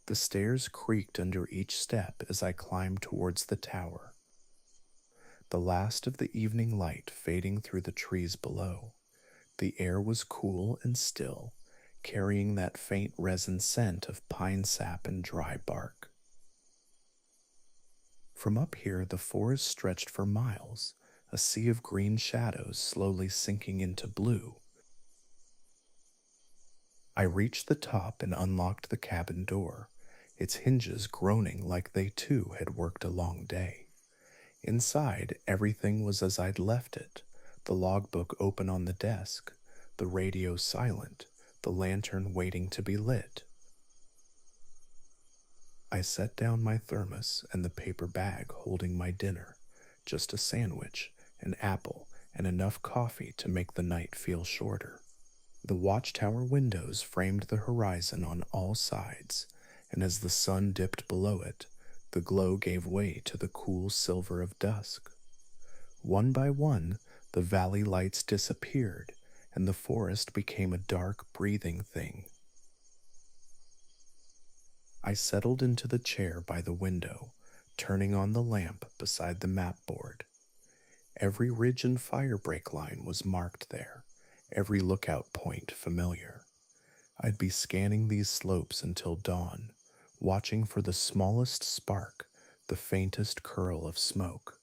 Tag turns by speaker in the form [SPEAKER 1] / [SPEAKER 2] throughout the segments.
[SPEAKER 1] The stairs creaked under each step as I climbed towards the tower, the last of the evening light fading through the trees below. The air was cool and still, carrying that faint resin scent of pine sap and dry bark. From up here, the forest stretched for miles, a sea of green shadows slowly sinking into blue. I reached the top and unlocked the cabin door, its hinges groaning like they too had worked a long day. Inside, everything was as I'd left it, the logbook open on the desk, the radio silent, the lantern waiting to be lit. I set down my thermos and the paper bag holding my dinner, just a sandwich, an apple, and enough coffee to make the night feel shorter. The watchtower windows framed the horizon on all sides, and as the sun dipped below it, the glow gave way to the cool silver of dusk. One by one, the valley lights disappeared, and the forest became a dark, breathing thing. I settled into the chair by the window, turning on the lamp beside the map board. Every ridge and firebreak line was marked there, every lookout point familiar. I'd be scanning these slopes until dawn, watching for the smallest spark, the faintest curl of smoke.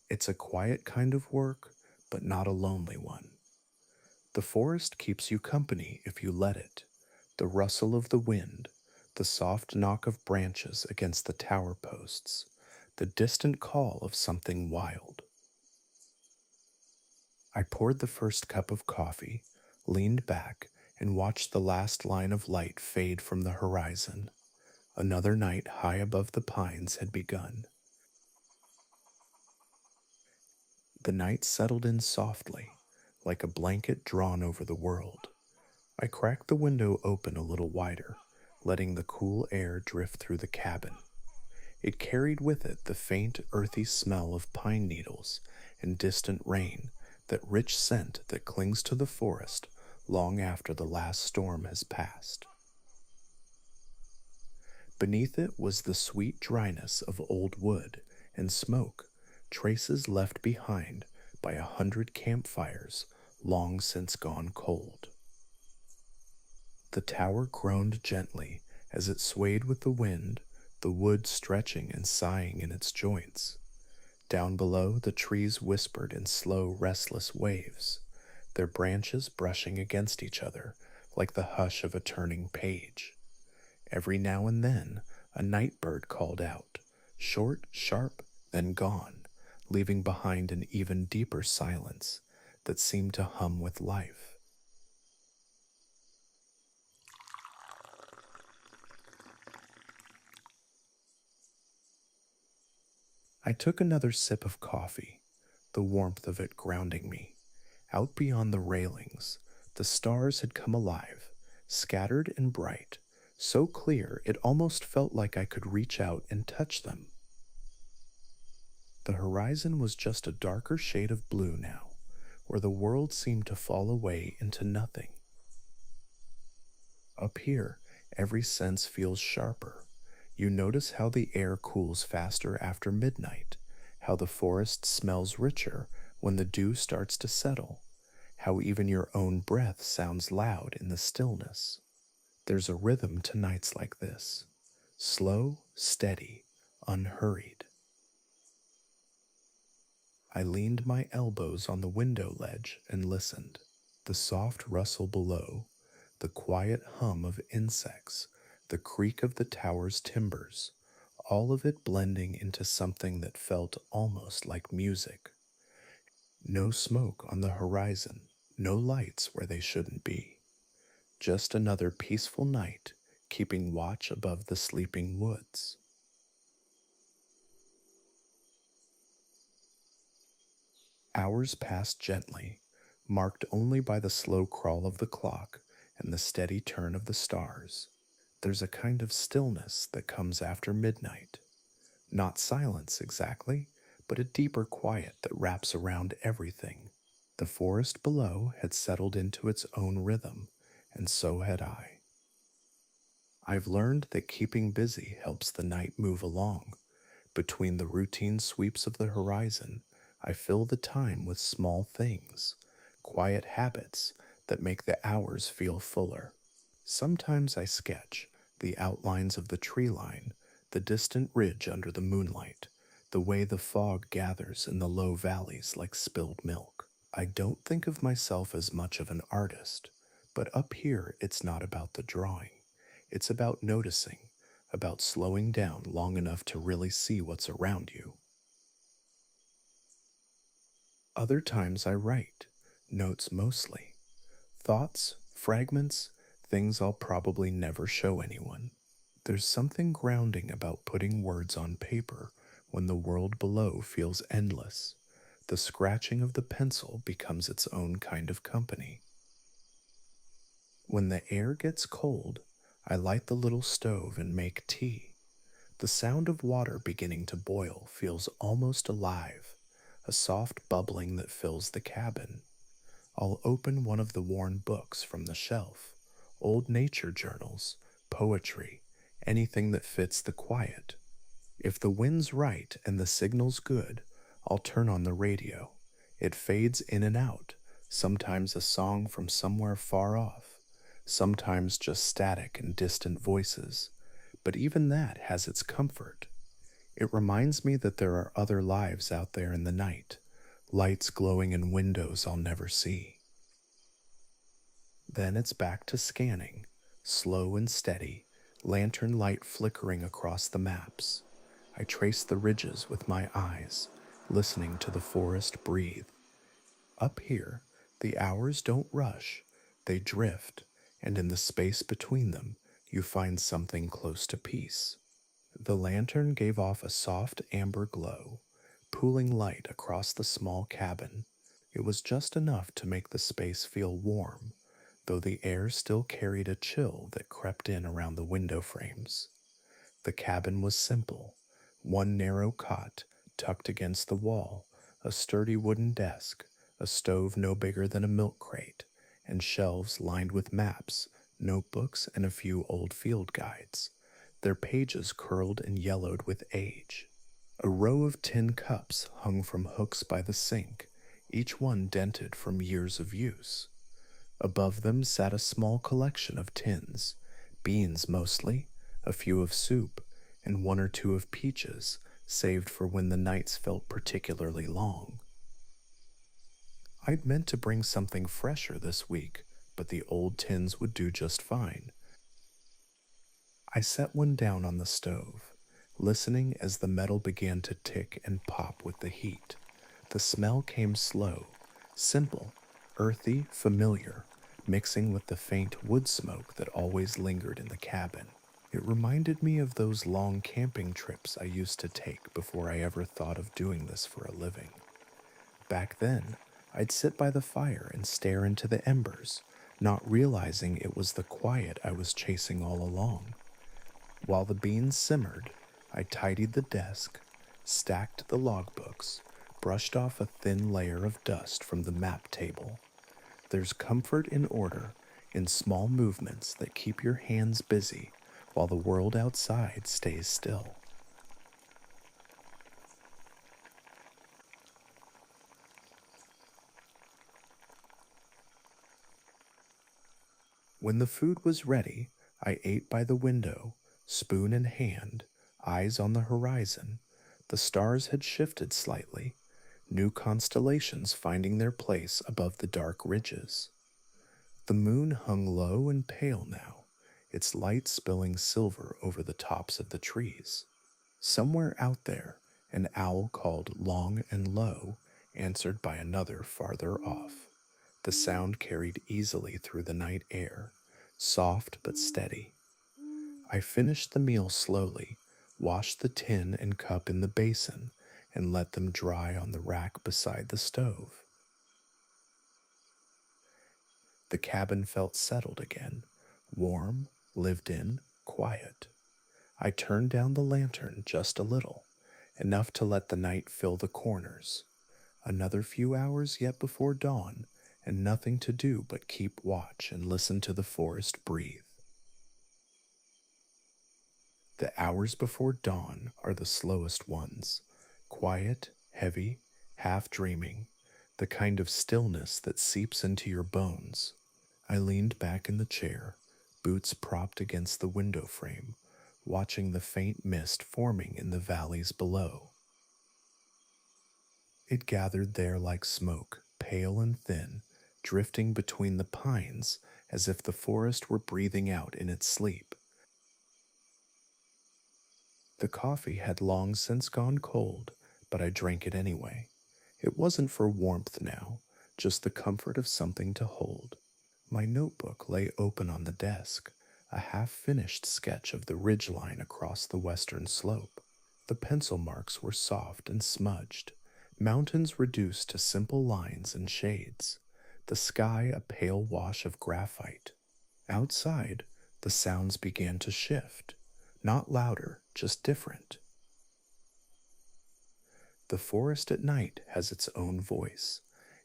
[SPEAKER 1] It's a quiet kind of work, but not a lonely one. The forest keeps you company if you let it. The rustle of the wind, the soft knock of branches against the tower posts, the distant call of something wild. I poured the first cup of coffee, leaned back, and watched the last line of light fade from the horizon. Another night high above the pines had begun. The night settled in softly, like a blanket drawn over the world. I cracked the window open a little wider, letting the cool air drift through the cabin. It carried with it the faint, earthy smell of pine needles and distant rain, that rich scent that clings to the forest long after the last storm has passed. Beneath it was the sweet dryness of old wood and smoke, traces left behind by 100 campfires long since gone cold. The tower groaned gently as it swayed with the wind, the wood stretching and sighing in its joints. Down below, the trees whispered in slow, restless waves, their branches brushing against each other like the hush of a turning page. Every now and then, a night bird called out, short, sharp, then gone, leaving behind an even deeper silence that seemed to hum with life. I took another sip of coffee, the warmth of it grounding me. Out beyond the railings, the stars had come alive, scattered and bright, so clear it almost felt like I could reach out and touch them. The horizon was just a darker shade of blue now, where the world seemed to fall away into nothing. Up here, every sense feels sharper. You notice how the air cools faster after midnight, how the forest smells richer when the dew starts to settle, how even your own breath sounds loud in the stillness. There's a rhythm to nights like this, slow, steady, unhurried. I leaned my elbows on the window ledge and listened. The soft rustle below, the quiet hum of insects, the creak of the tower's timbers, all of it blending into something that felt almost like music. No smoke on the horizon, no lights where they shouldn't be. Just another peaceful night, keeping watch above the sleeping woods. Hours passed gently, marked only by the slow crawl of the clock and the steady turn of the stars. There's a kind of stillness that comes after midnight. Not silence exactly, but a deeper quiet that wraps around everything. The forest below had settled into its own rhythm, and so had I. I've learned that keeping busy helps the night move along. Between the routine sweeps of the horizon, I fill the time with small things, quiet habits that make the hours feel fuller. Sometimes I sketch the outlines of the tree line, the distant ridge under the moonlight, the way the fog gathers in the low valleys like spilled milk. I don't think of myself as much of an artist, but up here it's not about the drawing. It's about noticing, about slowing down long enough to really see what's around you. Other times I write, notes mostly, thoughts, fragments, things I'll probably never show anyone. There's something grounding about putting words on paper when the world below feels endless. The scratching of the pencil becomes its own kind of company. When the air gets cold, I light the little stove and make tea. The sound of water beginning to boil feels almost alive, a soft bubbling that fills the cabin. I'll open one of the worn books from the shelf, old nature journals, poetry, anything that fits the quiet. If the wind's right and the signal's good, I'll turn on the radio. It fades in and out, sometimes a song from somewhere far off, sometimes just static and distant voices. But even that has its comfort. It reminds me that there are other lives out there in the night, lights glowing in windows I'll never see. Then it's back to scanning, slow and steady, lantern light flickering across the maps. I trace the ridges with my eyes, listening to the forest breathe. Up here, the hours don't rush, they drift, and in the space between them, you find something close to peace. The lantern gave off a soft amber glow, pooling light across the small cabin. It was just enough to make the space feel warm, though the air still carried a chill that crept in around the window frames. The cabin was simple, one narrow cot tucked against the wall, a sturdy wooden desk, a stove no bigger than a milk crate, and shelves lined with maps, notebooks, and a few old field guides, their pages curled and yellowed with age. A row of tin cups hung from hooks by the sink, each one dented from years of use. Above them sat a small collection of tins, beans mostly, a few of soup, and one or two of peaches, saved for when the nights felt particularly long. I'd meant to bring something fresher this week, but the old tins would do just fine. I set one down on the stove, listening as the metal began to tick and pop with the heat. The smell came slow, simple, earthy, familiar, mixing with the faint wood smoke that always lingered in the cabin. It reminded me of those long camping trips I used to take before I ever thought of doing this for a living. Back then, I'd sit by the fire and stare into the embers, not realizing it was the quiet I was chasing all along. While the beans simmered, I tidied the desk, stacked the logbooks, brushed off a thin layer of dust from the map table. There's comfort in order, in small movements that keep your hands busy while the world outside stays still. When the food was ready, I ate by the window, spoon in hand, eyes on the horizon. The stars had shifted slightly, new constellations finding their place above the dark ridges. The moon hung low and pale now, its light spilling silver over the tops of the trees. Somewhere out there, an owl called long and low, answered by another farther off. The sound carried easily through the night air, soft but steady. I finished the meal slowly, washed the tin and cup in the basin, and let them dry on the rack beside the stove. The cabin felt settled again, warm, lived in, quiet. I turned down the lantern just a little, enough to let the night fill the corners. Another few hours yet before dawn, and nothing to do but keep watch and listen to the forest breathe. The hours before dawn are the slowest ones, quiet, heavy, half dreaming, the kind of stillness that seeps into your bones. I leaned back in the chair, boots propped against the window frame, watching the faint mist forming in the valleys below. It gathered there like smoke, pale and thin, drifting between the pines as if the forest were breathing out in its sleep. The coffee had long since gone cold, but I drank it anyway. It wasn't for warmth now, just the comfort of something to hold. My notebook lay open on the desk, a half finished sketch of the ridgeline across the western slope. The pencil marks were soft and smudged, mountains reduced to simple lines and shades, the sky a pale wash of graphite. Outside, the sounds began to shift, not louder, just different. The forest at night has its own voice,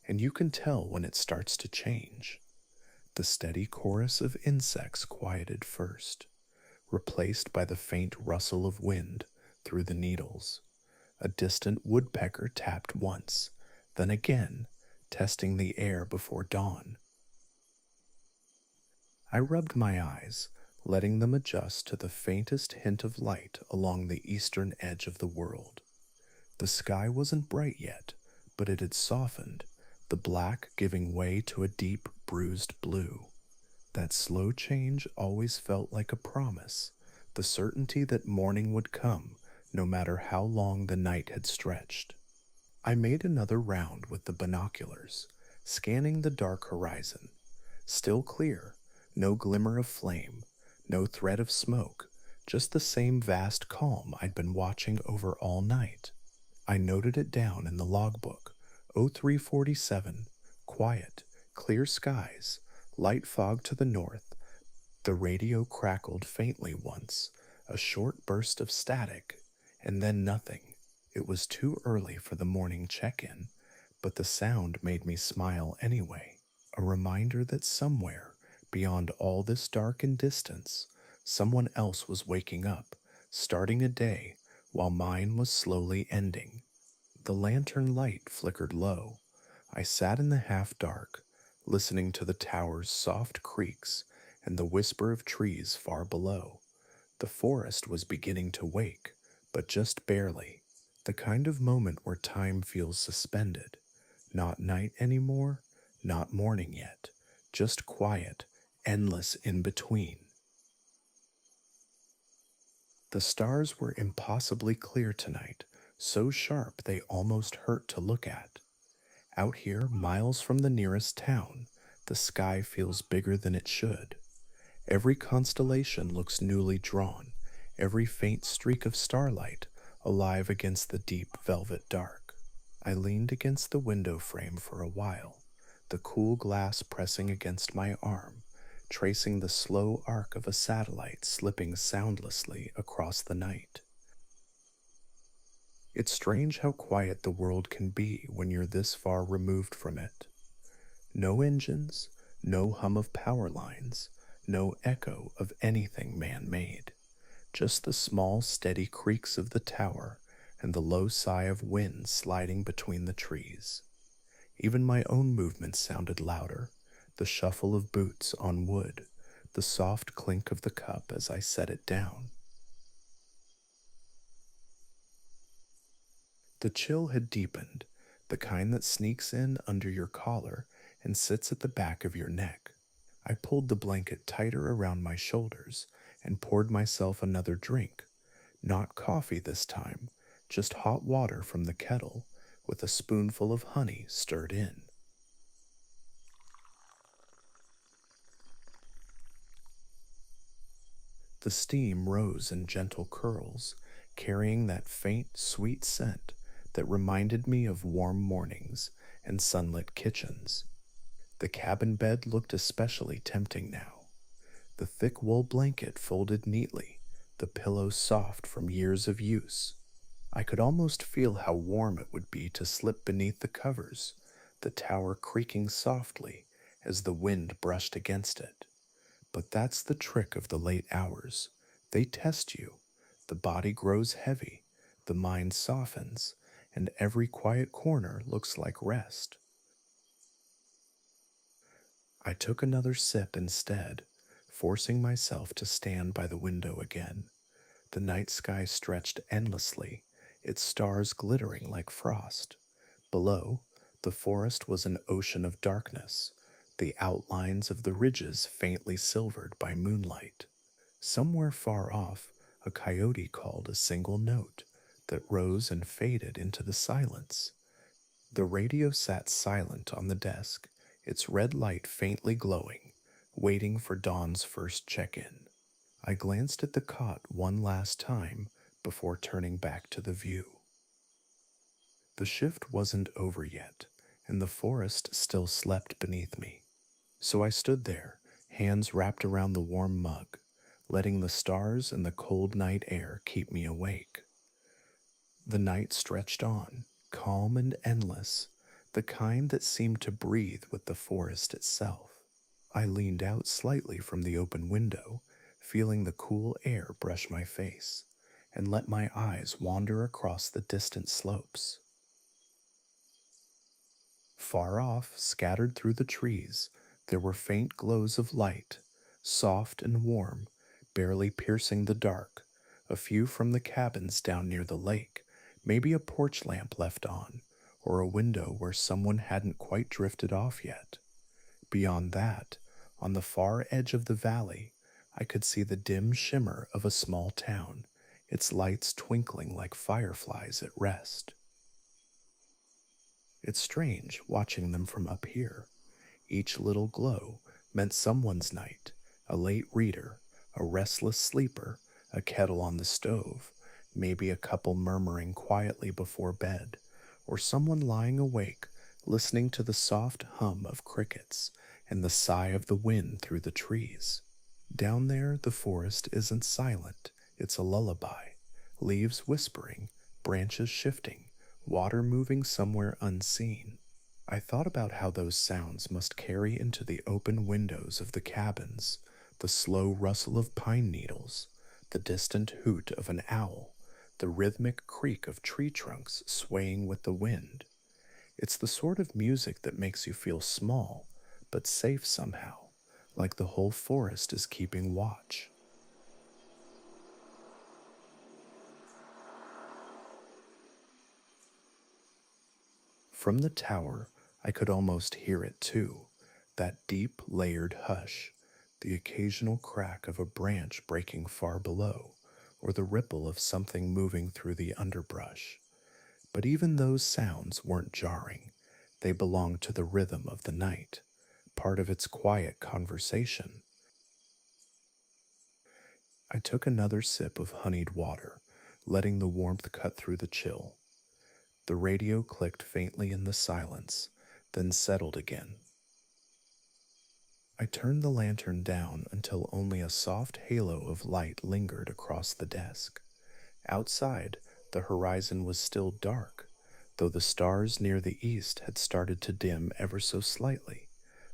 [SPEAKER 1] and you can tell when it starts to change. The steady chorus of insects quieted first, replaced by the faint rustle of wind through the needles. A distant woodpecker tapped once, then again, testing the air before dawn. I rubbed my eyes, letting them adjust to the faintest hint of light along the eastern edge of the world. The sky wasn't bright yet, but it had softened, the black giving way to a deep, bruised blue. That slow change always felt like a promise, the certainty that morning would come, no matter how long the night had stretched. I made another round with the binoculars, scanning the dark horizon. Still clear, no glimmer of flame, no thread of smoke, just the same vast calm I'd been watching over all night. I noted it down in the logbook. 0347, quiet, clear skies, light fog to the north. The radio crackled faintly once, a short burst of static, and then nothing. It was too early for the morning check-in, but the sound made me smile anyway, a reminder that somewhere, beyond all this dark and distance, someone else was waking up, starting a day, while mine was slowly ending. The lantern light flickered low. I sat in the half dark, listening to the tower's soft creaks and the whisper of trees far below. The forest was beginning to wake, but just barely. The kind of moment where time feels suspended. Not night anymore, not morning yet, just quiet, endless in between. The stars were impossibly clear tonight, so sharp they almost hurt to look at. Out here, miles from the nearest town, the sky feels bigger than it should. Every constellation looks newly drawn, every faint streak of starlight alive against the deep velvet dark. I leaned against the window frame for a while, the cool glass pressing against my arm, tracing the slow arc of a satellite slipping soundlessly across the night. It's strange how quiet the world can be when you're this far removed from it. No engines, no hum of power lines, no echo of anything man-made. Just the small, steady creaks of the tower and the low sigh of wind sliding between the trees. Even my own movements sounded louder, the shuffle of boots on wood, the soft clink of the cup as I set it down. The chill had deepened, the kind that sneaks in under your collar and sits at the back of your neck. I pulled the blanket tighter around my shoulders and poured myself another drink. Not coffee this time, just hot water from the kettle with a spoonful of honey stirred in. The steam rose in gentle curls, carrying that faint, sweet scent that reminded me of warm mornings and sunlit kitchens. The cabin bed looked especially tempting now. The thick wool blanket folded neatly, the pillows soft from years of use. I could almost feel how warm it would be to slip beneath the covers, the tower creaking softly as the wind brushed against it. But that's the trick of the late hours. They test you. The body grows heavy, the mind softens, and every quiet corner looks like rest. I took another sip instead, forcing myself to stand by the window again. The night sky stretched endlessly, its stars glittering like frost. Below, the forest was an ocean of darkness, the outlines of the ridges faintly silvered by moonlight. Somewhere far off, a coyote called a single note that rose and faded into the silence. The radio sat silent on the desk, its red light faintly glowing, waiting for Dawn's first check in. I glanced at the cot one last time before turning back to the view. The shift wasn't over yet, and the forest still slept beneath me. So I stood there, hands wrapped around the warm mug, letting the stars and the cold night air keep me awake. The night stretched on, calm and endless, the kind that seemed to breathe with the forest itself. I leaned out slightly from the open window, feeling the cool air brush my face, and let my eyes wander across the distant slopes. Far off, scattered through the trees, there were faint glows of light, soft and warm, barely piercing the dark, a few from the cabins down near the lake, maybe a porch lamp left on, or a window where someone hadn't quite drifted off yet. Beyond that, on the far edge of the valley, I could see the dim shimmer of a small town, its lights twinkling like fireflies at rest. It's strange watching them from up here. Each little glow meant someone's night, a late reader, a restless sleeper, a kettle on the stove, maybe a couple murmuring quietly before bed, or someone lying awake listening to the soft hum of crickets and the sigh of the wind through the trees. Down there, the forest isn't silent, it's a lullaby, leaves whispering, branches shifting, water moving somewhere unseen. I thought about how those sounds must carry into the open windows of the cabins, the slow rustle of pine needles, the distant hoot of an owl, the rhythmic creak of tree trunks swaying with the wind. It's the sort of music that makes you feel small, but safe somehow, like the whole forest is keeping watch. From the tower, I could almost hear it too, that deep, layered hush, the occasional crack of a branch breaking far below, or the ripple of something moving through the underbrush. But even those sounds weren't jarring. They belonged to the rhythm of the night, part of its quiet conversation. I took another sip of honeyed water, letting the warmth cut through the chill. The radio clicked faintly in the silence, then settled again. I turned the lantern down until only a soft halo of light lingered across the desk. Outside, the horizon was still dark, though the stars near the east had started to dim ever so slightly,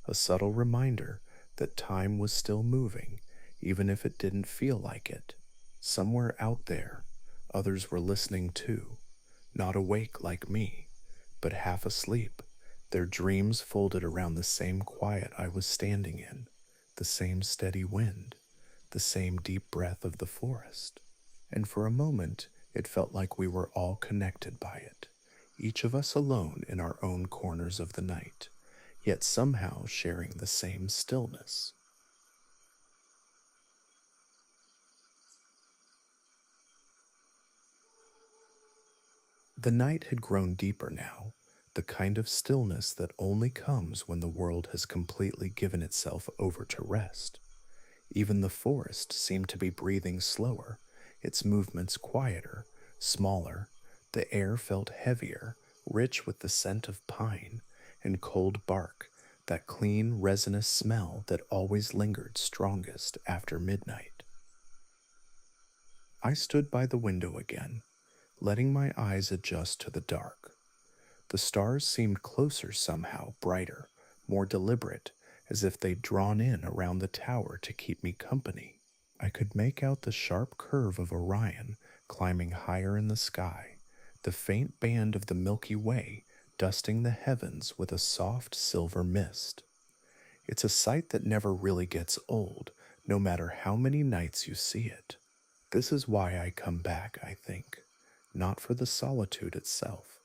[SPEAKER 1] a subtle reminder that time was still moving, even if it didn't feel like it. Somewhere out there, others were listening too, not awake like me, but half asleep, their dreams folded around the same quiet I was standing in, the same steady wind, the same deep breath of the forest. And for a moment, it felt like we were all connected by it, each of us alone in our own corners of the night, yet somehow sharing the same stillness. The night had grown deeper now, the kind of stillness that only comes when the world has completely given itself over to rest. Even the forest seemed to be breathing slower, its movements quieter, smaller. The air felt heavier, rich with the scent of pine and cold bark, that clean, resinous smell that always lingered strongest after midnight. I stood by the window again, letting my eyes adjust to the dark. The stars seemed closer somehow, brighter, more deliberate, as if they'd drawn in around the tower to keep me company. I could make out the sharp curve of Orion climbing higher in the sky, the faint band of the Milky Way dusting the heavens with a soft silver mist. It's a sight that never really gets old, no matter how many nights you see it. This is why I come back, I think, not for the solitude itself,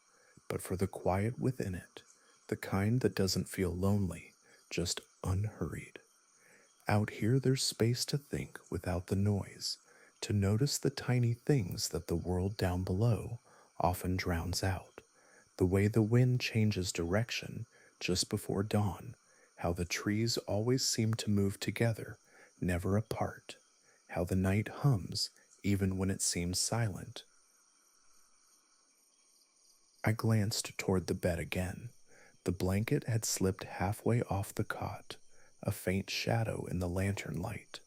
[SPEAKER 1] but for the quiet within it, the kind that doesn't feel lonely, just unhurried. Out here, there's space to think without the noise, to notice the tiny things that the world down below often drowns out. The way the wind changes direction just before dawn, how the trees always seem to move together, never apart, how the night hums even when it seems silent. I glanced toward the bed again. The blanket had slipped halfway off the cot, a faint shadow in the lantern light.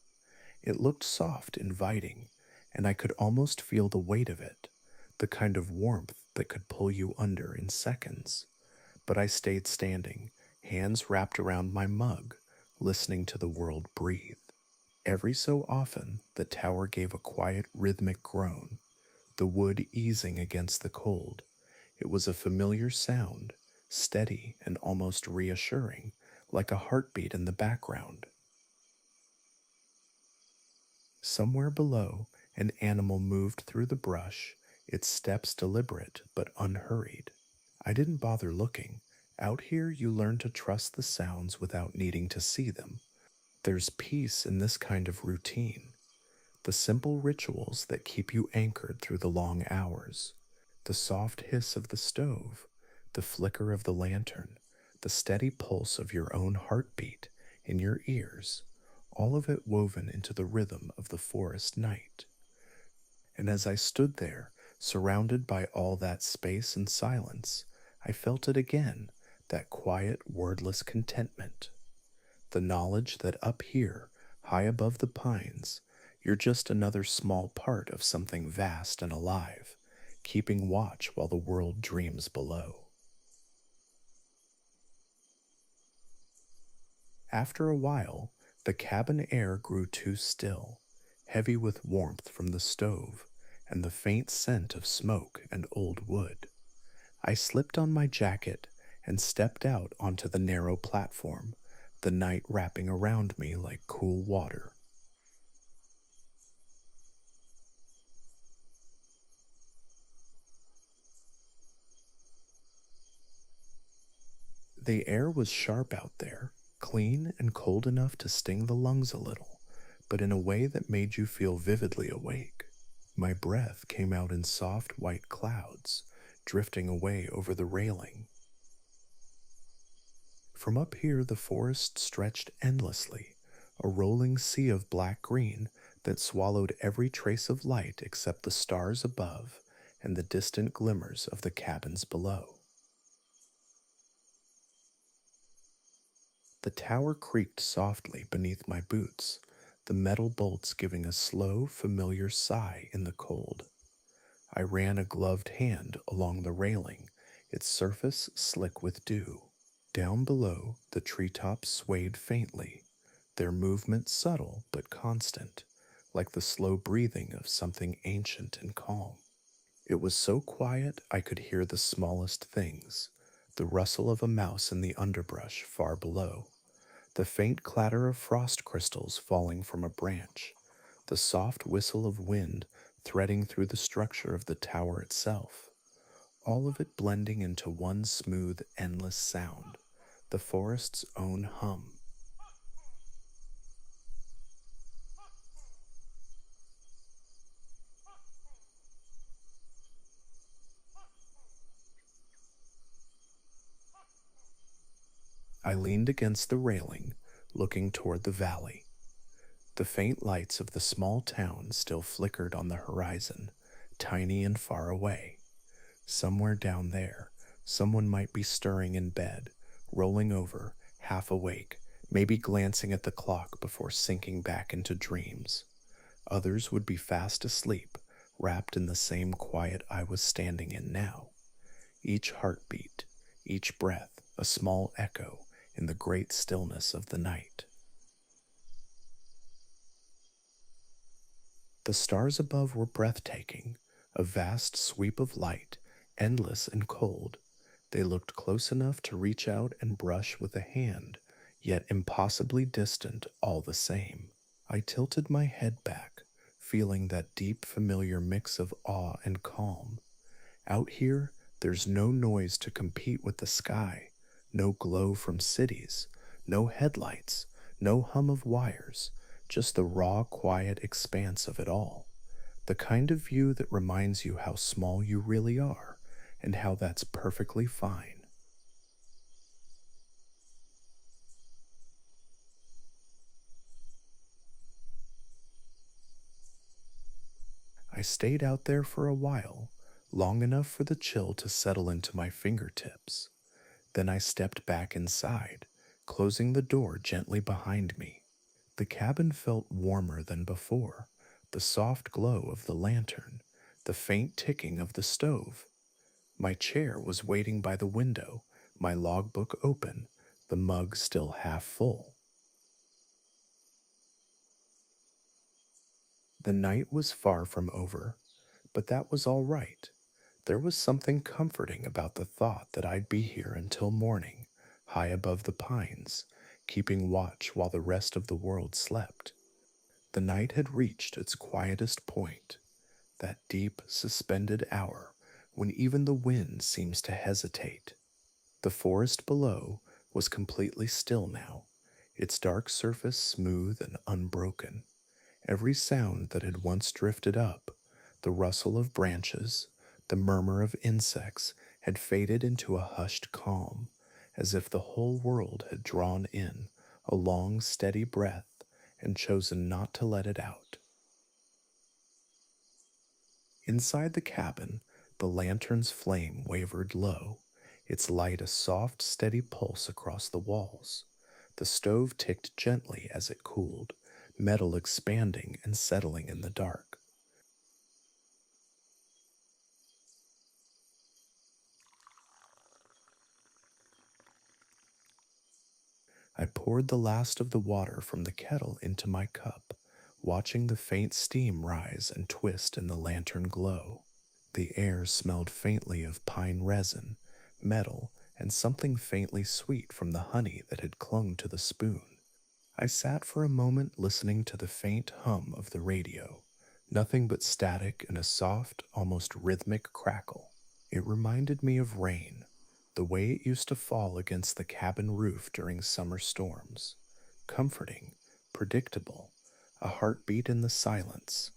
[SPEAKER 1] It looked soft, inviting, and I could almost feel the weight of it, the kind of warmth that could pull you under in seconds. But I stayed standing, hands wrapped around my mug, listening to the world breathe. Every so often, the tower gave a quiet, rhythmic groan, the wood easing against the cold. It was a familiar sound, steady and almost reassuring, like a heartbeat in the background. Somewhere below, an animal moved through the brush, its steps deliberate but unhurried. I didn't bother looking. Out here, you learn to trust the sounds without needing to see them. There's peace in this kind of routine, the simple rituals that keep you anchored through the long hours. The soft hiss of the stove, the flicker of the lantern, the steady pulse of your own heartbeat in your ears, all of it woven into the rhythm of the forest night. And as I stood there, surrounded by all that space and silence, I felt it again, that quiet, wordless contentment. The knowledge that up here, high above the pines, you're just another small part of something vast and alive, keeping watch while the world dreams below. After a while, the cabin air grew too still, heavy with warmth from the stove and the faint scent of smoke and old wood. I slipped on my jacket and stepped out onto the narrow platform, the night wrapping around me like cool water. The air was sharp out there, clean and cold enough to sting the lungs a little, but in a way that made you feel vividly awake. My breath came out in soft white clouds, drifting away over the railing. From up here, the forest stretched endlessly, a rolling sea of black green that swallowed every trace of light except the stars above and the distant glimmers of the cabins below. The tower creaked softly beneath my boots, the metal bolts giving a slow, familiar sigh in the cold. I ran a gloved hand along the railing, its surface slick with dew. Down below, the treetops swayed faintly, their movement subtle but constant, like the slow breathing of something ancient and calm. It was so quiet I could hear the smallest things, the rustle of a mouse in the underbrush far below, the faint clatter of frost crystals falling from a branch, the soft whistle of wind threading through the structure of the tower itself, all of it blending into one smooth, endless sound, the forest's own hum. I leaned against the railing, looking toward the valley. The faint lights of the small town still flickered on the horizon, tiny and far away. Somewhere down there, someone might be stirring in bed, rolling over, half awake, maybe glancing at the clock before sinking back into dreams. Others would be fast asleep, wrapped in the same quiet I was standing in now. Each heartbeat, each breath, a small echo in the great stillness of the night. The stars above were breathtaking, a vast sweep of light, endless and cold. They looked close enough to reach out and brush with a hand, yet impossibly distant all the same. I tilted my head back, feeling that deep, familiar mix of awe and calm. Out here, there's no noise to compete with the sky, no glow from cities, no headlights, no hum of wires, just the raw, quiet expanse of it all. The kind of view that reminds you how small you really are and how that's perfectly fine. I stayed out there for a while, long enough for the chill to settle into my fingertips. Then I stepped back inside, closing the door gently behind me. The cabin felt warmer than before, the soft glow of the lantern, the faint ticking of the stove. My chair was waiting by the window, my logbook open, the mug still half full. The night was far from over, but that was all right. There was something comforting about the thought that I'd be here until morning, high above the pines, keeping watch while the rest of the world slept. The night had reached its quietest point, that deep, suspended hour when even the wind seems to hesitate. The forest below was completely still now, its dark surface smooth and unbroken. Every sound that had once drifted up, the rustle of branches, the murmur of insects, had faded into a hushed calm, as if the whole world had drawn in a long, steady breath and chosen not to let it out. Inside the cabin, the lantern's flame wavered low, its light a soft, steady pulse across the walls. The stove ticked gently as it cooled, metal expanding and settling in the dark. I poured the last of the water from the kettle into my cup, watching the faint steam rise and twist in the lantern glow. The air smelled faintly of pine resin, metal, and something faintly sweet from the honey that had clung to the spoon. I sat for a moment listening to the faint hum of the radio, nothing but static and a soft, almost rhythmic crackle. It reminded me of rain, the way it used to fall against the cabin roof during summer storms. Comforting, predictable, a heartbeat in the silence.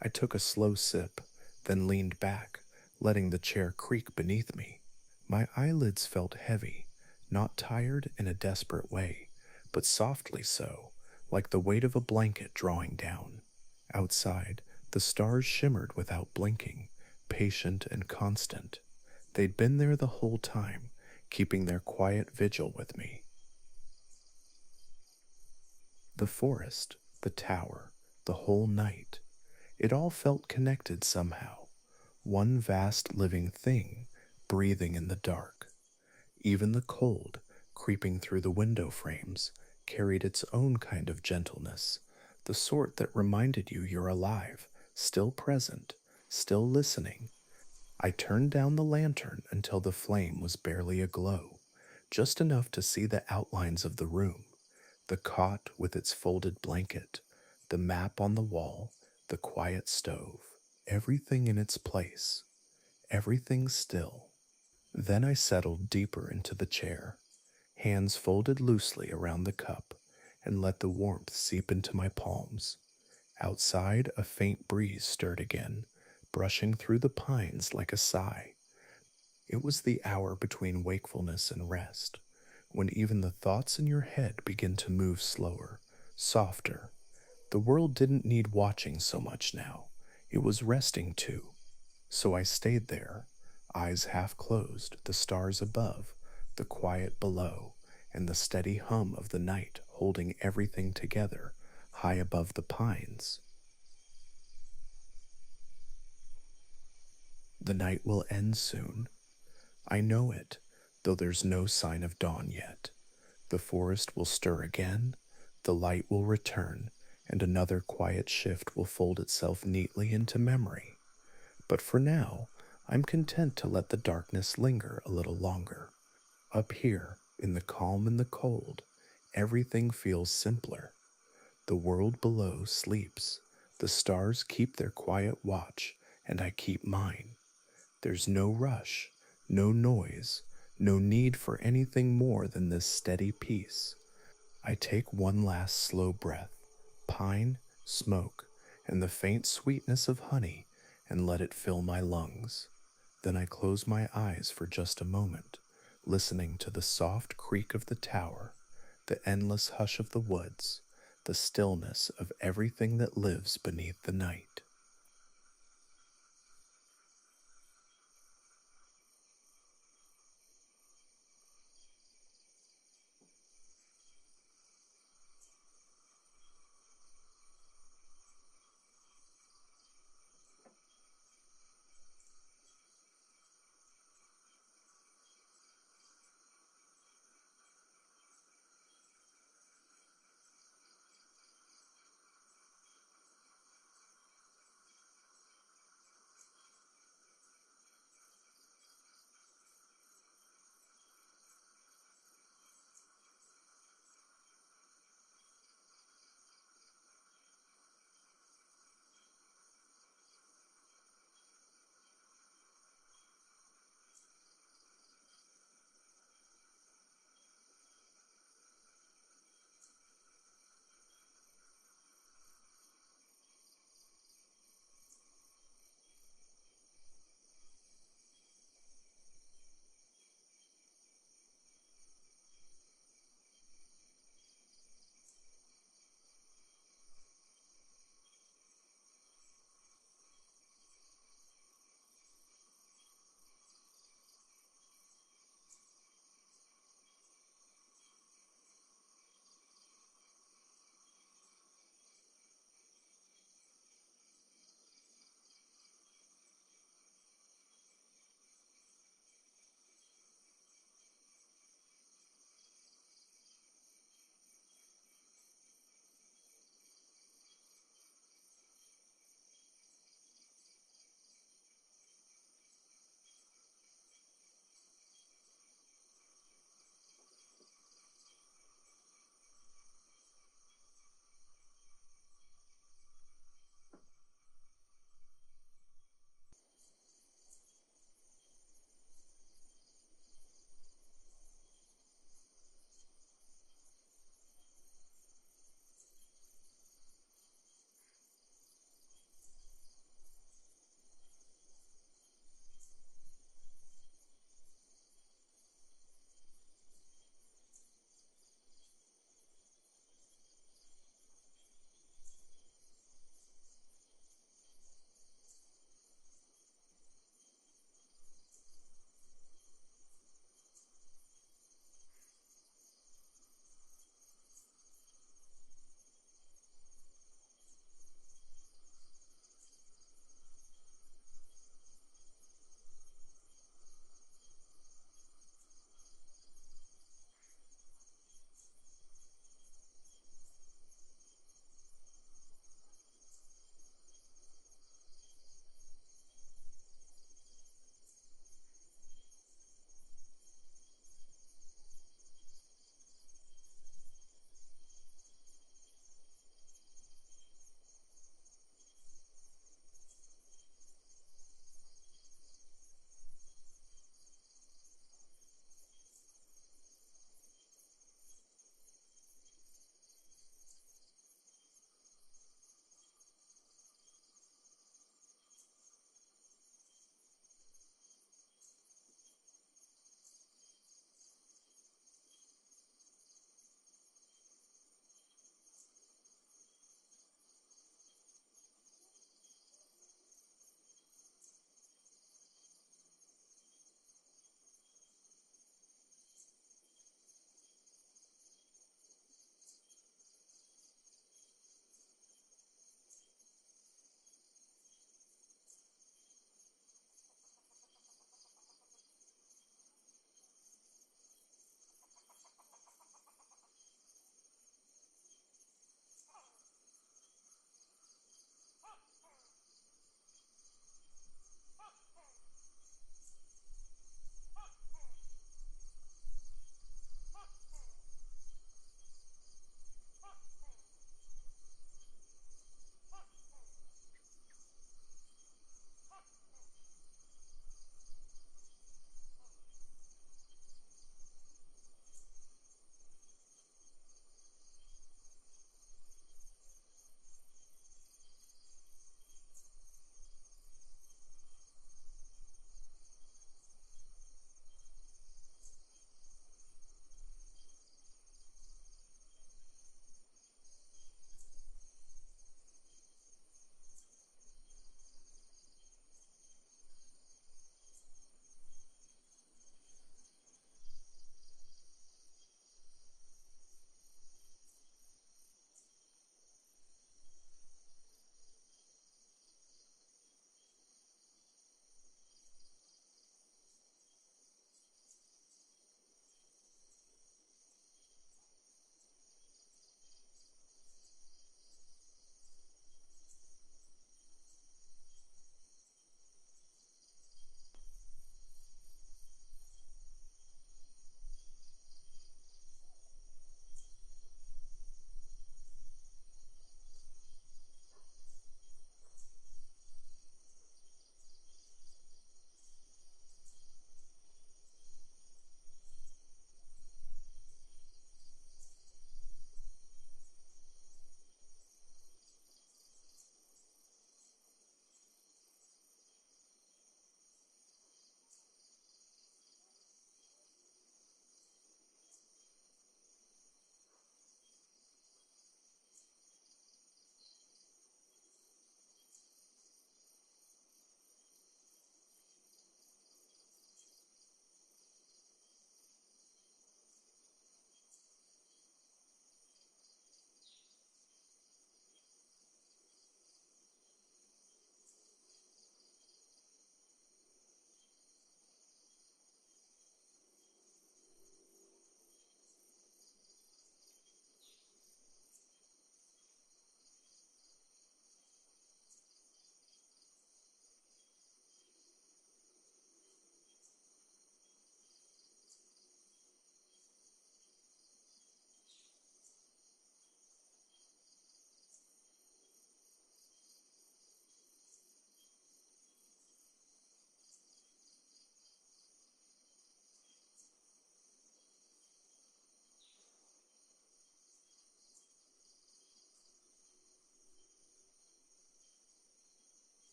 [SPEAKER 1] I took a slow sip, then leaned back, letting the chair creak beneath me. My eyelids felt heavy, not tired in a desperate way, but softly so, like the weight of a blanket drawing down. Outside, the stars shimmered without blinking, patient and constant. They'd been there the whole time, keeping their quiet vigil with me. The forest, the tower, the whole night. It all felt connected somehow, one vast living thing, breathing in the dark. Even the cold, creeping through the window frames, carried its own kind of gentleness, the sort that reminded you you're alive, still present, still listening. I turned down the lantern until the flame was barely aglow, just enough to see the outlines of the room, the cot with its folded blanket, the map on the wall, the quiet stove, everything in its place, everything still. Then I settled deeper into the chair, hands folded loosely around the cup, and let the warmth seep into my palms. Outside, a faint breeze stirred again, brushing through the pines like a sigh. It was the hour between wakefulness and rest, when even the thoughts in your head begin to move slower, softer. The world didn't need watching so much now. It was resting too. So I stayed there, eyes half closed, the stars above, the quiet below, and the steady hum of the night holding everything together, high above the pines. The night will end soon. I know it, though there's no sign of dawn yet. The forest will stir again, the light will return, and another quiet shift will fold itself neatly into memory. But for now, I'm content to let the darkness linger a little longer. Up here, in the calm and the cold, everything feels simpler. The world below sleeps, the stars keep their quiet watch, and I keep mine. There's no rush, no noise, no need for anything more than this steady peace. I take one last slow breath, pine, smoke, and the faint sweetness of honey, and let it fill my lungs. Then I close my eyes for just a moment, listening to the soft creak of the tower, the endless hush of the woods, the stillness of everything that lives beneath the night.